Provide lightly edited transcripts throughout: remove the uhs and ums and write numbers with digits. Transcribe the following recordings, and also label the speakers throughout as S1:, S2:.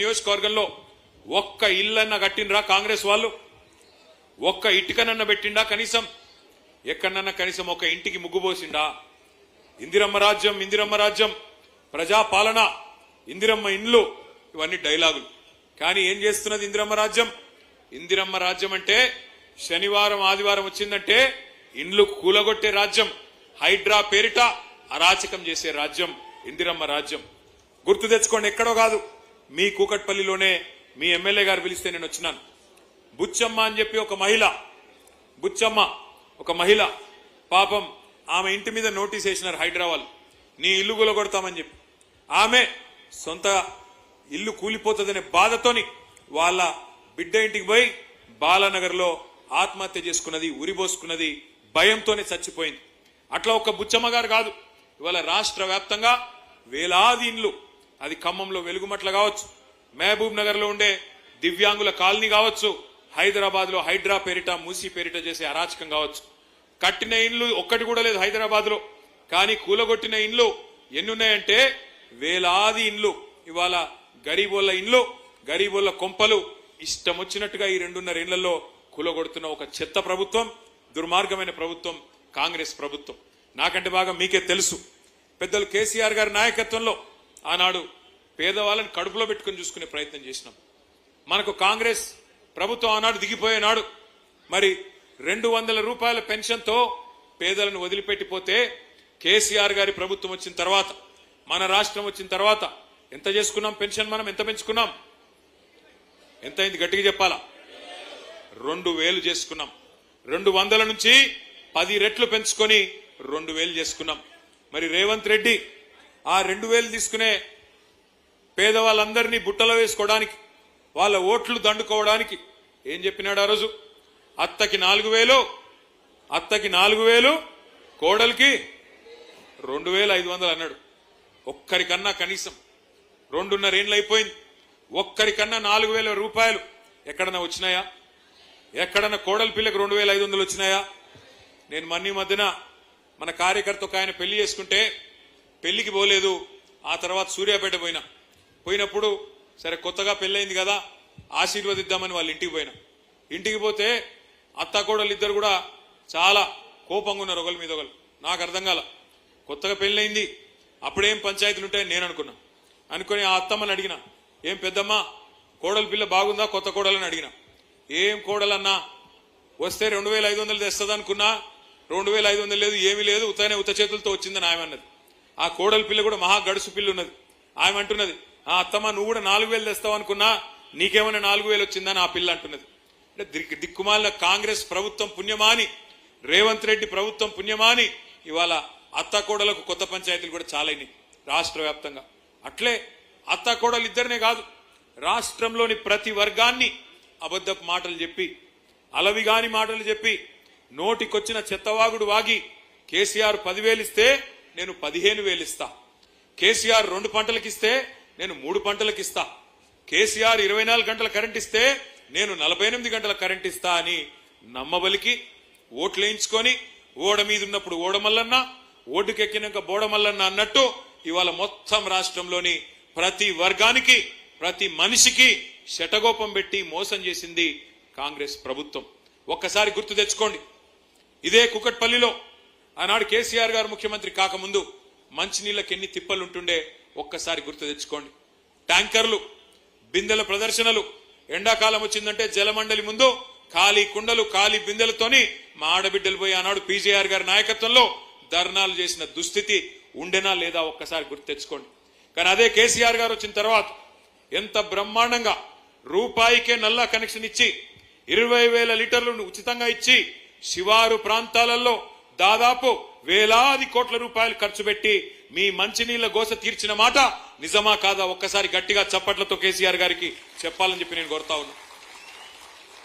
S1: నియోజకవర్గంలో ఒక్క ఇల్లన్న కట్టినరా కాంగ్రెస్ వాళ్ళు? ఒక్క ఇటుకనన్న పెట్టిండా? కనీసం ఎక్కడన్నా కనీసం ఒక ఇంటికి ముగ్గుపోసిండా? ఇందిరమ్మ రాజ్యం, ఇందిరమ్మ రాజ్యం, ప్రజాపాలన, ఇందిరమ్మ ఇండ్లు, ఇవన్నీ డైలాగులు. కానీ ఏం చేస్తున్నది ఇందిరమ్మ రాజ్యం? ఇందిరమ్మ రాజ్యం అంటే శనివారం ఆదివారం వచ్చిందంటే ఇండ్లు కూలగొట్టే రాజ్యం, హైడ్రా పేరిట అరాచకం చేసే రాజ్యం ఇందిరమ్మ రాజ్యం. గుర్తు తెచ్చుకోండి, ఎక్కడో కాదు, మీ కూకట్పల్లిలోనే మీ ఎమ్మెల్యే గారు పిలిస్తే నేను వచ్చినాను. బుచ్చమ్మ అని చెప్పి ఒక మహిళ, బుచ్చమ్మ ఒక మహిళ, పాపం ఆమె ఇంటి మీద నోటీస్ వేసినారు హైదరాబాద్, నీ ఇల్లు కూలగొడతామని చెప్పి. ఆమె సొంత ఇల్లు కూలిపోతుందనే బాధతోని వాళ్ళ బిడ్డ ఇంటికి పోయి బాలానగర్లో ఆత్మహత్య చేసుకున్నది, ఉరిపోసుకున్నది, భయంతోనే చచ్చిపోయింది. అట్లా ఒక బుచ్చమ్మ గారు కాదు, ఇవాళ రాష్ట్ర వ్యాప్తంగా వేలాది ఇండ్లు, అది ఖమ్మంలో వెలుగుమట్ల కావచ్చు, మహబూబ్ నగర్ లో ఉండే దివ్యాంగుల కాలనీ కావచ్చు, హైదరాబాద్ లో హైడ్రా పేరిట మూసీ పేరిట చేసే అరాచకం కావచ్చు. కట్టిన ఇండ్లు ఒక్కటి కూడా లేదు హైదరాబాద్ లో, కానీ కూలగొట్టిన ఇండ్లు ఎన్నున్నాయంటే వేలాది ఇండ్లు. ఇవాళ గరీబోళ్ల ఇండ్లు, గరీబోళ్ల కొంపలు ఇష్టం వచ్చినట్టుగా ఈ 2.5 ఏళ్లలో కూలగొడుతున్న ఒక చెత్త ప్రభుత్వం, దుర్మార్గమైన ప్రభుత్వం కాంగ్రెస్ ప్రభుత్వం. నాకంటే బాగా మీకే తెలుసు, పెద్దలు కేసీఆర్ గారి నాయకత్వంలో ఆనాడు పేదవాళ్ళని కడుపులో పెట్టుకుని చూసుకునే ప్రయత్నం చేసినాం. మనకు కాంగ్రెస్ ప్రభుత్వం ఆనాడు దిగిపోయేనాడు మరి 200 రూపాయల పెన్షన్తో పేదలను వదిలిపెట్టిపోతే, కేసీఆర్ గారి ప్రభుత్వం వచ్చిన తర్వాత, మన రాష్ట్రం వచ్చిన తర్వాత ఎంత చేసుకున్నాం పెన్షన్? మనం ఎంత పెంచుకున్నాం? ఎంత అయింది గట్టిగా చెప్పాలా? 2000 చేసుకున్నాం. 200 నుంచి 10 రెట్లు పెంచుకొని 2000 చేసుకున్నాం. మరి రేవంత్ రెడ్డి ఆ 2000 తీసుకునే పేదవాళ్ళందరినీ బుట్టలో వేసుకోవడానికి, వాళ్ళ ఓట్లు దండుకోవడానికి ఏం చెప్పినాడు ఆ రోజు? అత్తకి 4000, అత్తకి 4000, కోడలికి 2500 అన్నాడు. ఒక్కరికన్నా కనీసం 2.5 ఏళ్ళు అయిపోయింది, ఒక్కరికన్నా 4000 రూపాయలు ఎక్కడన్నా వచ్చినాయా? ఎక్కడన్నా కోడలి పిల్లకి 2500 వచ్చినాయా? నేను మధ్యన మన కార్యకర్త ఒక ఆయన పెళ్లి చేసుకుంటే పెళ్లికి పోలేదు, ఆ తర్వాత సూర్యాపేట పోయినప్పుడు సరే కొత్తగా పెళ్ళైంది కదా ఆశీర్వదిద్దామని వాళ్ళ ఇంటికి పోయినా. ఇంటికి పోతే అత్త కోడలు ఇద్దరు కూడా చాలా కోపంగా ఉన్నారు ఒకరి మీద ఒకరు. నాకు అర్థం కాల, కొత్తగా పెళ్ళైంది అప్పుడేం పంచాయతీలు ఉంటాయని నేను అనుకుని ఆ అత్తమ్మని అడిగిన, ఏం పెద్దమ్మ కోడలు పిల్ల బాగుందా కొత్త కోడలని అడిగిన. ఏం కోడలన్నా వస్తే 2500 తెస్తుంది అనుకున్నా, 2500 లేదు, ఏమీ లేదు, ఉత్త చేతులతో వచ్చిందని ఆమె అన్నది. ఆ కోడలి పిల్ల కూడా మహా గడుసు పిల్ల ఉన్నది. ఆమె అంటున్నది, ఆ అత్తమ్మ నువ్వు కూడా 4000 తెస్తావు అనుకున్నా, నీకేమైనా 4000 వచ్చిందని ఆ పిల్ల అంటున్నది. అంటే దిక్కుమాలిన కాంగ్రెస్ ప్రభుత్వం పుణ్యమాని, రేవంత్ రెడ్డి ప్రభుత్వం పుణ్యమాని ఇవాళ అత్త కోడలకు కొత్త పంచాయతీలు కూడా చాలైనాయి రాష్ట్ర వ్యాప్తంగా. అట్లే అత్త కోడలు ఇద్దరినే కాదు, రాష్ట్రంలోని ప్రతి వర్గాన్ని అబద్ధపు మాటలు చెప్పి, అలవిగాని మాటలు చెప్పి, నోటికొచ్చిన చెత్తవాగుడు వాగి కేసీఆర్ 10,000 ఇస్తే నేను 15,000 ఇస్తా, కేసీఆర్ 2 పంటలకు ఇస్తే నేను 3 పంటలకు ఇస్తా, కేసీఆర్ 24 గంటల కరెంట్ ఇస్తే నేను 48 గంటల కరెంట్ ఇస్తా అని నమ్మబలికి ఓట్లు వేయించుకొని, ఓడ మీద ఉన్నప్పుడు ఓడమల్లన్న, ఓటుకెక్కినాక బోడమల్లన్న అన్నట్టు ఇవాళ మొత్తం రాష్ట్రంలోని ప్రతి వర్గానికి, ప్రతి మనిషికి శటగోపం పెట్టి మోసం చేసింది కాంగ్రెస్ ప్రభుత్వం. ఒక్కసారి గుర్తు తెచ్చుకోండి, ఇదే కుకట్పల్లిలో ఆనాడు కేసీఆర్ గారు ముఖ్యమంత్రి కాకముందు మంచినీళ్ళకి ఎన్ని తిప్పలుంటుండే ఒక్కసారి గుర్తు తెచ్చుకోండి. ట్యాంకర్లు, బిందెల ప్రదర్శనలు, ఎండాకాలం వచ్చిందంటే జలమండలి ముందు ఖాళీ కుండలు, ఖాళీ బిందెలతోని మా ఆడబిడ్డలు పోయి ఆనాడు పీజేఆర్ గారి నాయకత్వంలో ధర్నాలు చేసిన దుస్థితి ఉండేనా లేదా ఒక్కసారి గుర్తు తెచ్చుకోండి. కానీ అదే కేసీఆర్ గారు వచ్చిన తర్వాత ఎంత బ్రహ్మాండంగా రూపాయికే నల్లా కనెక్షన్ ఇచ్చి 20,000 లీటర్లు ఉచితంగా ఇచ్చి శివారు ప్రాంతాలలో దాదాపు వేలాది కోట్ల రూపాయలు ఖర్చు పెట్టి మీ మంచినీళ్ల గోస తీర్చిన మాట నిజమా కాదా ఒక్కసారి గట్టిగా చప్పట్లతో కేసీఆర్ గారికి చెప్పాలని చెప్పి నేను కోరుతా ఉన్నా.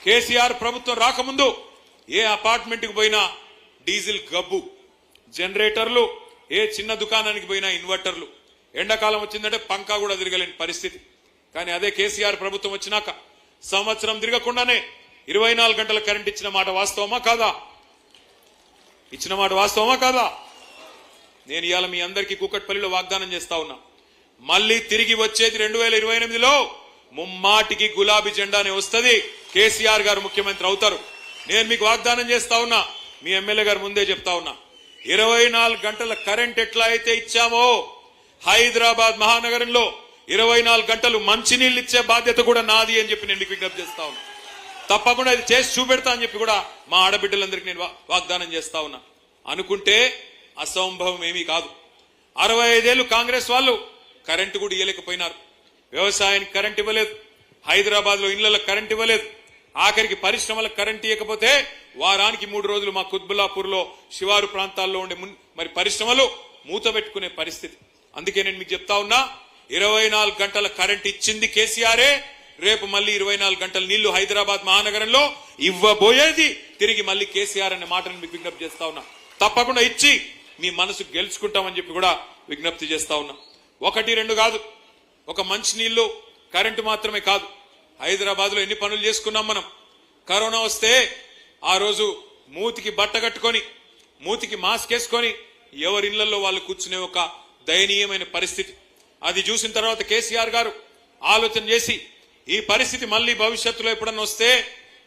S1: కేసీఆర్ ప్రభుత్వం రాకముందు ఏ అపార్ట్మెంట్కి పోయినా డీజిల్ గబ్బు, జనరేటర్లు, ఏ చిన్న దుకాణానికి పోయినా ఇన్వర్టర్లు, ఎండాకాలం వచ్చిందంటే పంకా కూడా తిరగలేని పరిస్థితి. కానీ అదే కేసీఆర్ ప్రభుత్వం వచ్చినాక సంవత్సరం తిరగకుండానే 24 గంటల కరెంట్ ఇచ్చిన మాట వాస్తవమా కాదా? ఇచ్చిన మాట వాస్తవమా కాదా? నేను ఇవాళ మీ అందరికీ కూకట్పల్లిలో వాగ్దానం చేస్తా ఉన్నా, మళ్ళీ తిరిగి వచ్చేది 2028లో ముమ్మాటికి గులాబీ జెండానే వస్తది, కేసీఆర్ గారు ముఖ్యమంత్రి అవుతారు. నేను మీకు వాగ్దానం చేస్తా ఉన్నా, మీ ఎమ్మెల్యే గారు ముందే చెప్తా ఉన్నా, 24 గంటల కరెంట్ ఎట్లా అయితే ఇచ్చామో హైదరాబాద్ మహానగరంలో 24 గంటలు మంచినీళ్ళు ఇచ్చే బాధ్యత కూడా నాది అని చెప్పి నేను మీకు విజ్ఞప్తి చేస్తా ఉన్నా. తప్పకుండా అది చేసి చూపెడతా అని చెప్పి కూడా మా ఆడబిడ్డలందరికీ నేను వాగ్దానం చేస్తా ఉన్నా. అనుకుంటే అసంభవం ఏమీ కాదు. 65 ఏళ్లు కాంగ్రెస్ వాళ్ళు కరెంటు కూడా ఇవ్వలేకపోయినారు. వ్యవసాయానికి కరెంట్ ఇవ్వలేదు, హైదరాబాద్ లో ఇళ్లకు కరెంట్ ఇవ్వలేదు, ఆఖరికి పరిశ్రమలకు కరెంట్ ఇవ్వకపోతే వారానికి 3 రోజులు మా కుత్బుల్లాపూర్ లో శివారు ప్రాంతాల్లో ఉండే మరి పరిశ్రమలు మూత పెట్టుకునే పరిస్థితి. అందుకే నేను మీకు చెప్తా ఉన్నా, 24 గంటల కరెంట్ ఇచ్చింది కేసీఆరే. రేపు మళ్ళీ 24 గంటల నీళ్లు హైదరాబాద్ మహానగరంలో ఇవ్వబోయేది తిరిగి మళ్ళీ కేసీఆర్ అనే మాటను మీకు విజ్ఞప్తి చేస్తా ఉన్నా. తప్పకుండా ఇచ్చి మీ మనసు గెలుచుకుంటామని చెప్పి కూడా విజ్ఞప్తి చేస్తా ఉన్నా. 1, 2 కాదు, ఒక మంచి నీళ్లు కరెంటు మాత్రమే కాదు, హైదరాబాద్ లో ఎన్ని పనులు చేసుకున్నాం మనం. కరోనా వస్తే ఆ రోజు మూతికి బట్ట కట్టుకొని మూతికి మాస్క్ వేసుకొని ఎవరి ఇళ్లలో వాళ్ళు కూర్చునే ఒక దయనీయమైన పరిస్థితి. అది చూసిన తర్వాత కేసీఆర్ గారు ఆలోచన చేసి ఈ పరిస్థితి మళ్ళీ భవిష్యత్తులో ఎప్పుడన్నా వస్తే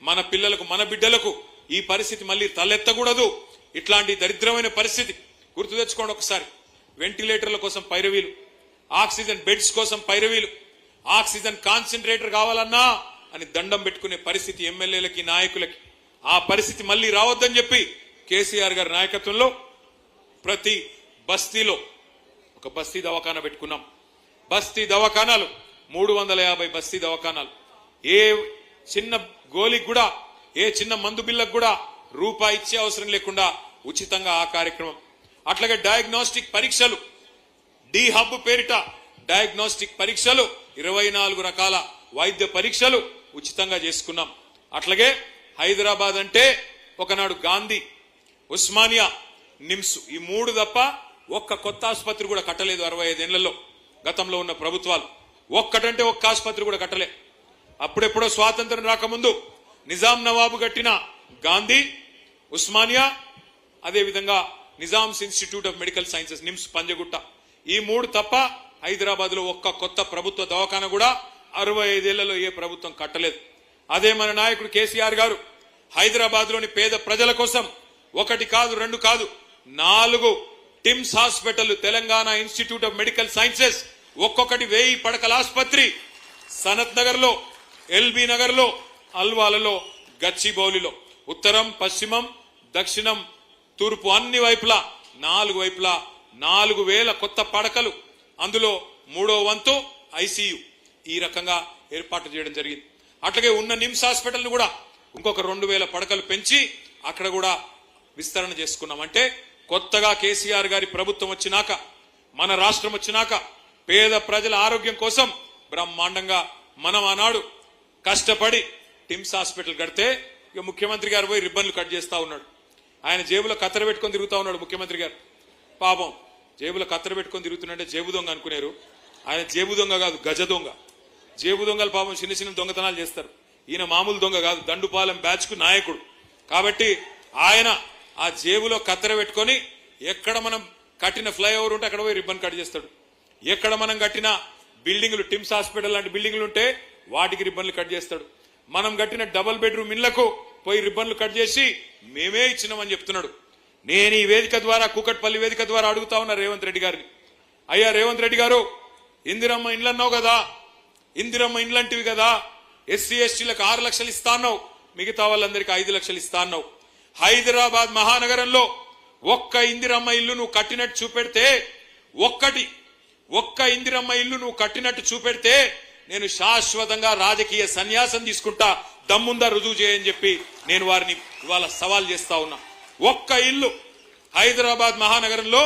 S1: మన పిల్లలకు మన బిడ్డలకు ఈ పరిస్థితి మళ్ళీ తలెత్తకూడదు. ఇట్లాంటి దరిద్రమైన పరిస్థితి గుర్తు తెచ్చుకోండి ఒకసారి. వెంటిలేటర్ల కోసం పైరవీలు, ఆక్సిజన్ బెడ్స్ కోసం పైరవీలు, ఆక్సిజన్ కాన్సన్ట్రేటర్ కావాలన్నా అని దండం పెట్టుకునే పరిస్థితి ఎమ్మెల్యేలకి నాయకులకి. ఆ పరిస్థితి మళ్ళీ రావద్దని చెప్పి కేసీఆర్ గారి నాయకత్వంలో ప్రతి బస్తీలో ఒక బస్తీ దవాఖానా పెట్టుకున్నాం. బస్తీ దవాఖానాలు 350 బస్తీ దవాఖానాలు. ఏ చిన్న గోలికి కూడా, ఏ చిన్న మందు బిల్లకు కూడా రూపాయి ఇచ్చే అవసరం లేకుండా ఉచితంగా ఆ కార్యక్రమం. అట్లాగే డయాగ్నోస్టిక్ పరీక్షలు, డి హబ్ పేరిట డయాగ్నోస్టిక్ పరీక్షలు, 24 రకాల వైద్య పరీక్షలు ఉచితంగా చేసుకున్నాం. అట్లాగే హైదరాబాద్ అంటే ఒకనాడు గాంధీ, ఉస్మానియా, నిమ్స్, ఈ 3 తప్ప ఒక్క కొత్త ఆసుపత్రి కూడా కట్టలేదు 65 ఏళ్లలో గతంలో ఉన్న ప్రభుత్వాలు. ఒక్కటంటే ఒక్క ఆసుపత్రి కూడా కట్టలే. అప్పుడెప్పుడో స్వాతంత్రం రాకముందు నిజాం నవాబు కట్టిన గాంధీ, ఉస్మానియా, అదేవిధంగా Nizam's institute of medical sciences NIMS Panjagutta, ఈ 3 తప్ప హైదరాబాద్ లో ఒక్క కొత్త ప్రభుత్వ దవాఖాన కూడా 65 ఏళ్లలో ఏ ప్రభుత్వం కట్టలేదు. అదే మన నాయకుడు కేసీఆర్ గారు హైదరాబాద్ లోని పేద ప్రజల కోసం 1 కాదు 2 కాదు 4 TIMS hospital, Telangana institute of medical sciences, ఒక్కొక్కటి 1000 పడకల ఆసుపత్రి సనత్ నగర్ లో, ఎల్బీ నగర్ లో, అల్వాలలో, గచ్చిబౌలిలో, ఉత్తరం, పశ్చిమం, దక్షిణం, తూర్పు అన్ని వైపులా 4 వైపులా 4000 కొత్త పడకలు, అందులో 3వ వంతు ఐసీయూ, ఈ రకంగా ఏర్పాటు చేయడం జరిగింది. అట్లాగే ఉన్న నిమ్స్ హాస్పిటల్ ను కూడా ఇంకొక 2000 పడకలు పెంచి అక్కడ కూడా విస్తరణ చేసుకున్నాం. అంటే కొత్తగా కేసీఆర్ గారి ప్రభుత్వం వచ్చినాక, మన రాష్ట్రం వచ్చినాక పేద ప్రజల ఆరోగ్యం కోసం బ్రహ్మాండంగా మనం ఆనాడు కష్టపడి టిమ్స్ హాస్పిటల్ కడితే ఇక ముఖ్యమంత్రి గారు పోయి రిబ్బన్లు కట్ చేస్తా ఉన్నాడు. ఆయన జేబులో కత్తెర పెట్టుకొని తిరుగుతా ఉన్నాడు ముఖ్యమంత్రి గారు. పాపం జేబులో కత్తెర పెట్టుకొని తిరుగుతున్నట్టే జేబు దొంగ అనుకునేరు. ఆయన జేబు దొంగ కాదు, గజ దొంగ. జేబు దొంగలు పాపం చిన్న చిన్న దొంగతనాలు చేస్తారు. ఈయన మామూలు దొంగ కాదు, దండుపాలెం బ్యాచ్ కు నాయకుడు. కాబట్టి ఆయన ఆ జేబులో కత్తెర పెట్టుకొని ఎక్కడ మనం కట్టిన ఫ్లైఓవర్ ఉంటే అక్కడ పోయి రిబ్బన్ కట్ చేస్తాడు. ఎక్కడ మనం కట్టిన బిల్డింగ్లు, టిమ్స్ హాస్పిటల్ లాంటి బిల్డింగ్లు ఉంటే వాటికి రిబ్బన్లు కట్ చేస్తాడు. మనం కట్టిన డబుల్ బెడ్రూమ్ ఇళ్లకు పోయి రిబ్బన్లు కట్ చేసి మేమే ఇచ్చినామని చెప్తున్నాడు. నేను ఈ వేదిక ద్వారా, కూకట్పల్లి వేదిక ద్వారా అడుగుతా ఉన్నా రేవంత్ రెడ్డి గారిని, అయ్యా రేవంత్ రెడ్డి గారు, ఇందిరమ్మ ఇండ్లు అన్నావు కదా, ఇందిరమ్మ ఇండ్లంటివి కదా, ఎస్సీ ఎస్టీలకు 6 లక్షలు ఇస్తా అన్నావు, మిగతా వాళ్ళందరికీ 5 లక్షలు ఇస్తా అన్నావు. హైదరాబాద్ మహానగరంలో ఒక్క ఇందిరమ్మ ఇల్లు నువ్వు కట్టినట్టు చూపెడితే, ఒక్క ఇందిరమ్మ ఇల్లు నువ్వు కట్టినట్టు చూపెడితే నేను శాశ్వతంగా రాజకీయ సన్యాసం తీసుకుంటా, దమ్ముందా రుజువు చేయని చెప్పి నేను వారిని ఇవాళ సవాల్ చేస్తా ఉన్నా. ఒక్క ఇల్లు హైదరాబాద్ మహానగరంలో,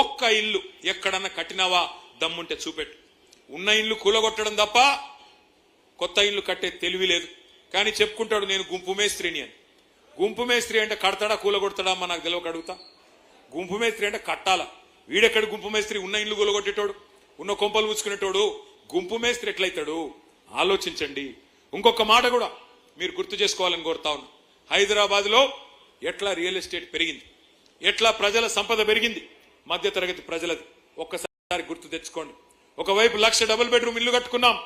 S1: ఒక్క ఇల్లు ఎక్కడన్నా కట్టినావా దమ్ముంటే చూపెట్టు. ఉన్న ఇల్లు కూలగొట్టడం తప్ప కొత్త ఇల్లు కట్టే తెలివి లేదు. కానీ చెప్పుకుంటాడు నేను గుంపు మేస్త్రిని అని. గుంపు మేస్త్రి అంటే కడతాడా కూలగొడతాడా అమ్మా నాకు తెలియక అడుగుతా. గుంపు మేస్త్రి అంటే కట్టాలా. వీడెక్కడ గుంపు మేస్త్రి? ఉన్న ఇల్లు కూలగొట్టేటోడు, ఉన్న కొంపలు పుచ్చుకునేటోడు గుంపు మేస్త్రి ఎట్లయితాడు? ఆలోచించండి. ఇంకొక మాట కూడా మీరు గుర్తు చేసుకోవాలని కోరుతా ఉన్నా. హైదరాబాద్ లో ఎట్లా రియల్ ఎస్టేట్ పెరిగింది, ఎట్లా ప్రజల సంపద పెరిగింది, మధ్యతరగతి ప్రజలది ఒక్కసారి గుర్తు తెచ్చుకోండి. ఒకవైపు 1,00,000 డబుల్ బెడ్రూమ్ ఇల్లు కట్టుకున్నాం,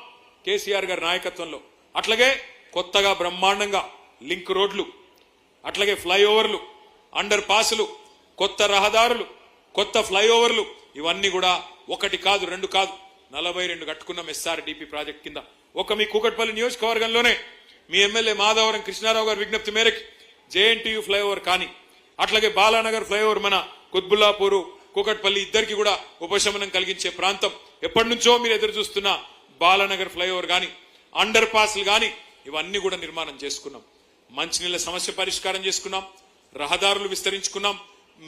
S1: కేసీఆర్ గారి నాయకత్వంలో. అట్లాగే కొత్తగా బ్రహ్మాండంగా లింక్ రోడ్లు, అట్లాగే ఫ్లైఓవర్లు, అండర్ పాసులు, కొత్త రహదారులు, కొత్త ఫ్లైఓవర్లు, ఇవన్నీ కూడా ఒకటి కాదు రెండు కాదు 42 కట్టుకున్నాం SRDP ప్రాజెక్ట్ కింద. ఒక మీ కూకట్పల్లి నియోజకవర్గంలోనే మీ ఎమ్మెల్యే మాధవరం కృష్ణారావు గారి విజ్ఞప్తి మేరకు JNTU ఫ్లైఓవర్ కానీ, అట్లాగే బాలానగర్ ఫ్లైఓవర్ మన కుత్బుల్లాపూర్ కూకట్పల్లి ఇద్దరికి కూడా ఉపశమనం కలిగించే ప్రాంతం, ఎప్పటి నుంచో మీరు ఎదురు చూస్తున్న బాలానగర్ ఫ్లైఓవర్ కానీ, అండర్ పాస్లు కానీ, ఇవన్నీ కూడా నిర్మాణం చేసుకున్నాం. మంచినీళ్ళ సమస్య పరిష్కారం చేసుకున్నాం, రహదారులు విస్తరించుకున్నాం,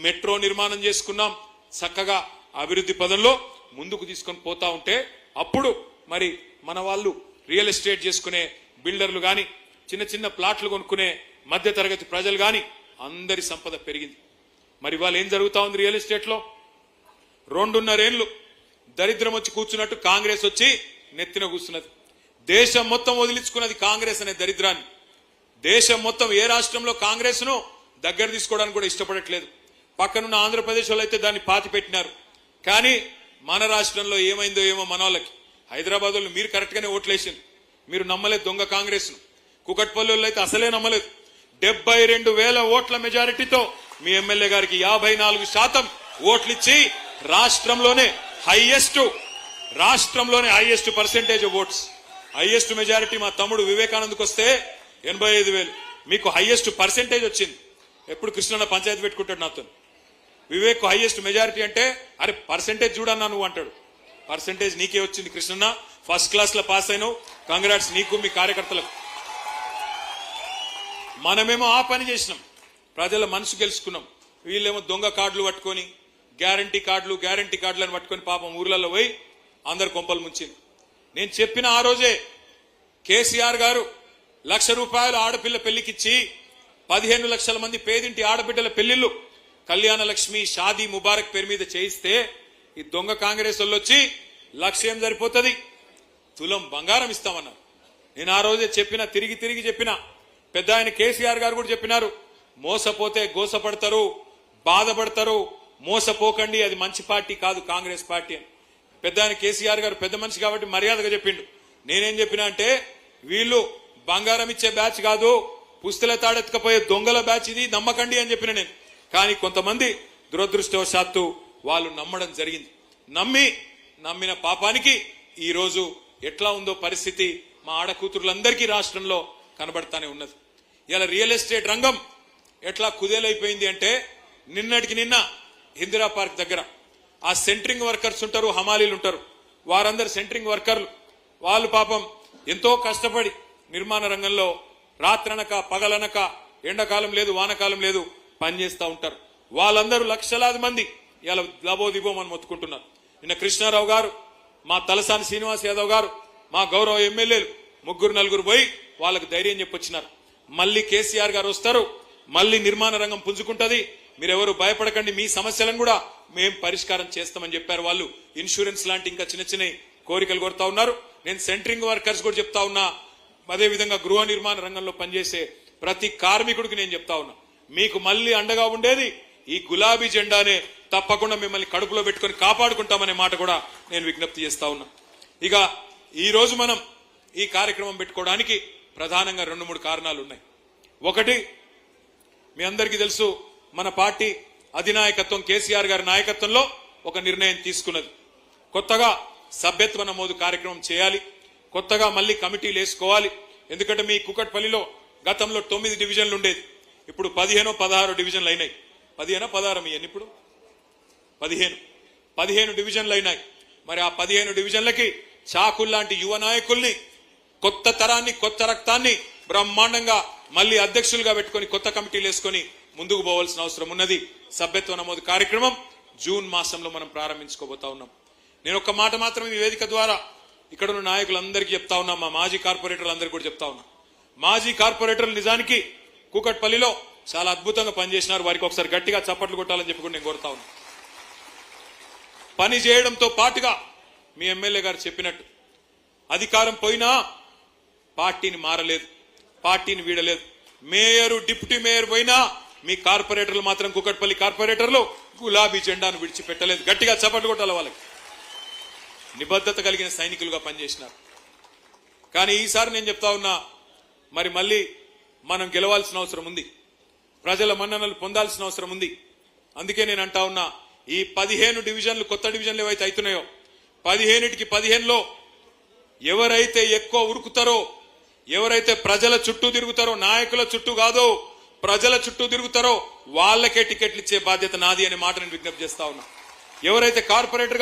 S1: మెట్రో నిర్మాణం చేసుకున్నాం. చక్కగా అభివృద్ధి పదంలో ముందుకు తీసుకొని పోతా ఉంటే అప్పుడు మరి మన వాళ్ళు రియల్ ఎస్టేట్ చేసుకునే బిల్డర్లు కానీ, చిన్న చిన్న ప్లాట్లు కొనుక్కునే మధ్య తరగతి ప్రజలు కానీ అందరి సంపద పెరిగింది. మరి వాళ్ళు ఏం జరుగుతా ఉంది రియల్ ఎస్టేట్ లో? 2.5 ఏళ్లు దరిద్రం వచ్చి కూర్చున్నట్టు కాంగ్రెస్ వచ్చి నెత్తిన కూర్చున్నది. దేశం మొత్తం వదిలించుకున్నది కాంగ్రెస్ అనే దరిద్రాన్ని. దేశం మొత్తం ఏ రాష్ట్రంలో కాంగ్రెస్ ను దగ్గర తీసుకోవడానికి కూడా ఇష్టపడట్లేదు. పక్కనున్న ఆంధ్రప్రదేశ్ వాళ్ళు అయితే దాన్ని పాతి పెట్టినారు. కానీ మన రాష్ట్రంలో ఏమైందో ఏమో మన వాళ్ళకి. హైదరాబాద్ వాళ్ళు మీరు కరెక్ట్ గానే ఓట్లేసింది, మీరు నమ్మలేదు దొంగ కాంగ్రెస్ ను. కుకట్పల్లి వాళ్ళు అయితే అసలే నమ్మలేదు. 72,000 ఓట్ల మెజారిటీతో మీ ఎమ్మెల్యే గారికి 54% ఓట్లిచ్చి రాష్ట్రంలోనే highest percentage votes, highest majority మా తమ్ముడు వివేకానందకు వస్తే 85,000, మీకు హైయెస్ట్ పర్సెంటేజ్ వచ్చింది. ఎప్పుడు కృష్ణన్న పంచాయతీ పెట్టుకుంటాడు నాతో. వివేక్ హైయెస్ట్ మెజారిటీ అంటే అరే పర్సెంటేజ్ చూడన్నా నువ్వు అంటాడు. పర్సెంటేజ్ నీకే వచ్చింది కృష్ణన్న, ఫస్ట్ క్లాస్ లో పాస్ అయినావు, కంగ్రాట్స్ నీకు మీ కార్యకర్తలకు. మనమేమో ఆ పని చేసినాం, ప్రజల మనసు గెలుచుకున్నాం. వీళ్ళేమో దొంగ కార్డులు పట్టుకొని గ్యారంటీ కార్డులను పట్టుకొని పాపం ఊర్లలో పోయి అందరు కొంపలు ముంచింది. నేను చెప్పిన ఆ రోజే కేసీఆర్ గారు ₹1,00,000 ఆడపిల్ల పెళ్లికిచ్చి 15 లక్షల మంది పేదింటి ఆడబిడ్డల పెళ్లిళ్లు కళ్యాణ లక్ష్మి షాదీ ముబారక్ పేరు మీద చేయిస్తే ఈ దొంగ కాంగ్రెస్ వాళ్ళు వచ్చి లక్ష్యం సరిపోతుంది, తులం బంగారం ఇస్తామన్నారు. నేను ఆ రోజే చెప్పిన, తిరిగి చెప్పిన. పెద్ద ఆయన కేసీఆర్ గారు కూడా చెప్పినారు, మోసపోతే గోసపడతారు, బాధపడతారు, మోసపోకండి, అది మంచి పార్టీ కాదు కాంగ్రెస్ పార్టీ అని. పెద్ద ఆయన కేసీఆర్ గారు పెద్ద మనిషి కాబట్టి మర్యాదగా చెప్పిండు. నేనేం చెప్పినా అంటే వీళ్ళు బంగారం ఇచ్చే బ్యాచ్ కాదు, పుస్తల తాడెత్తుకపోయే దొంగల బ్యాచ్ ఇది, నమ్మకండి అని చెప్పిన నేను. కానీ కొంతమంది దురదృష్టవశాత్తు వాళ్ళు నమ్మడం జరిగింది. నమ్మిన పాపానికి ఈ రోజు ఎట్లా ఉందో పరిస్థితి మా ఆడకూతురులందరికీ రాష్ట్రంలో కనబడతానే ఉన్నది. ఇలా రియల్ ఎస్టేట్ రంగం ఎట్లా కుదేలైపోయింది అంటే నిన్నటికి నిన్న ఇందిరా పార్క్ దగ్గర ఆ సెంట్రింగ్ వర్కర్స్ ఉంటారు, హమాలీలు ఉంటారు, వారందరు సెంట్రింగ్ వర్కర్లు. వాళ్ళు పాపం ఎంతో కష్టపడి నిర్మాణ రంగంలో రాత్రనక పగలనక ఎండాకాలం లేదు వానకాలం లేదు పనిచేస్తూ ఉంటారు. వాళ్ళందరూ లక్షలాది మంది ఇలా లబోదిబోమని మొత్తుకుంటున్నారు. నిన్న కృష్ణారావు గారు, మా తలసాని శ్రీనివాస్ యాదవ్ గారు, మా గౌరవ ఎమ్మెల్యేలు 3-4 పోయి వాళ్ళకు ధైర్యం చెప్పొచ్చినారు. మళ్ళీ కేసీఆర్ గారు వస్తారు, మళ్ళీ నిర్మాణ రంగం పుంజుకుంటది, మీరెవరు భయపడకండి, మీ సమస్యలను కూడా మేము పరిష్కారం చేస్తామని చెప్పారు. వాళ్ళు ఇన్సూరెన్స్ లాంటి ఇంకా చిన్న కోరికలు కోరుతా ఉన్నారు. నేను సెంట్రింగ్ వర్కర్స్ కూడా చెప్తా ఉన్నా, అదేవిధంగా గృహ నిర్మాణ రంగంలో పనిచేసే ప్రతి కార్మికుడికి నేను చెప్తా ఉన్నా, మీకు మళ్ళీ అండగా ఉండేది ఈ గులాబీ జెండానే, తప్పకుండా మిమ్మల్ని కడుపులో పెట్టుకొని కాపాడుకుంటామనే మాట కూడా నేను విజ్ఞప్తి చేస్తా ఉన్నా. ఇక ఈ రోజు మనం ఈ కార్యక్రమం పెట్టుకోవడానికి ప్రధానంగా 2-3 కారణాలు ఉన్నాయి. ఒకటి, మీ అందరికీ తెలుసు, మన పార్టీ అధినాయకత్వం కేసీఆర్ గారి నాయకత్వంలో ఒక నిర్ణయం తీసుకున్నది. కొత్తగా సభ్యత్వ నమోదు కార్యక్రమం చేయాలి, కొత్తగా మళ్ళీ కమిటీలు వేసుకోవాలి. ఎందుకంటే మీ కుకట్పల్లిలో గతంలో 9 డివిజన్లు ఉండేది, ఇప్పుడు 15-16 డివిజన్లు అయినాయి. 15-16 ఎన్ని ఇప్పుడు 15 డివిజన్లు అయినాయి. మరి ఆ 15 డివిజన్లకి చాకుల్లాంటి యువ నాయకుల్ని, కొత్త తరాన్ని, కొత్త రక్తాన్ని బ్రహ్మాండంగా మళ్ళీ అధ్యక్షులుగా పెట్టుకుని కొత్త కమిటీలు వేసుకుని ముందుకు పోవాల్సిన అవసరం ఉన్నది. సభ్యత్వ నమోదు కార్యక్రమం జూన్ మాసంలో మనం ప్రారంభించుకోబోతా ఉన్నాం. నేను ఒక్క మాట మాత్రం ఈ వేదిక ద్వారా ఇక్కడ ఉన్న నాయకులందరికీ చెప్తా ఉన్నా, మా మాజీ కార్పొరేటర్లందరికీ కూడా చెప్తా ఉన్నా, మాజీ కార్పొరేటర్లు నిజానికి కూకట్పల్లిలో చాలా అద్భుతంగా పనిచేసినారు. వారికి ఒకసారి గట్టిగా చప్పట్లు కొట్టాలని చెప్పి కూడా నేను కోరుతా ఉన్నా. పని చేయడంతో పాటుగా మీ ఎమ్మెల్యే గారు చెప్పినట్టు అధికారం పోయినా పార్టీని మారలేదు, పార్టీని వీడలేదు. మేయరు, డిప్యూటీ మేయర్ పోయినా మీ కార్పొరేటర్లు మాత్రం, కూకట్పల్లి కార్పొరేటర్లు గులాబీ జెండాను విడిచిపెట్టలేదు. గట్టిగా చప్పట్లు కొట్టాలి. వాళ్ళకి నిబద్ధత కలిగిన సైనికులుగా పనిచేసినారు. కానీ ఈసారి నేను చెప్తా ఉన్నా, మరి మళ్ళీ మనం గెలవాల్సిన అవసరం ఉంది, ప్రజల మన్ననలు పొందాల్సిన అవసరం ఉంది. అందుకే నేను అంటా ఉన్నా, ఈ 15 డివిజన్లు, కొత్త డివిజన్లు ఏవైతే అవుతున్నాయో 15కి 15లో ఎవరైతే ఎక్కువ ఉరుకుతారో, ఎవరైతే ప్రజల చుట్టూ తిరుగుతారో, నాయకుల చుట్టూ కాదో ప్రజల చుట్టూ తిరుగుతారో వాళ్ళకే టికెట్లు ఇచ్చే బాధ్యత నాది అనే మాట నేను విజ్ఞప్తి చేస్తా ఉన్నా. ఎవరైతే కార్పొరేటర్ గా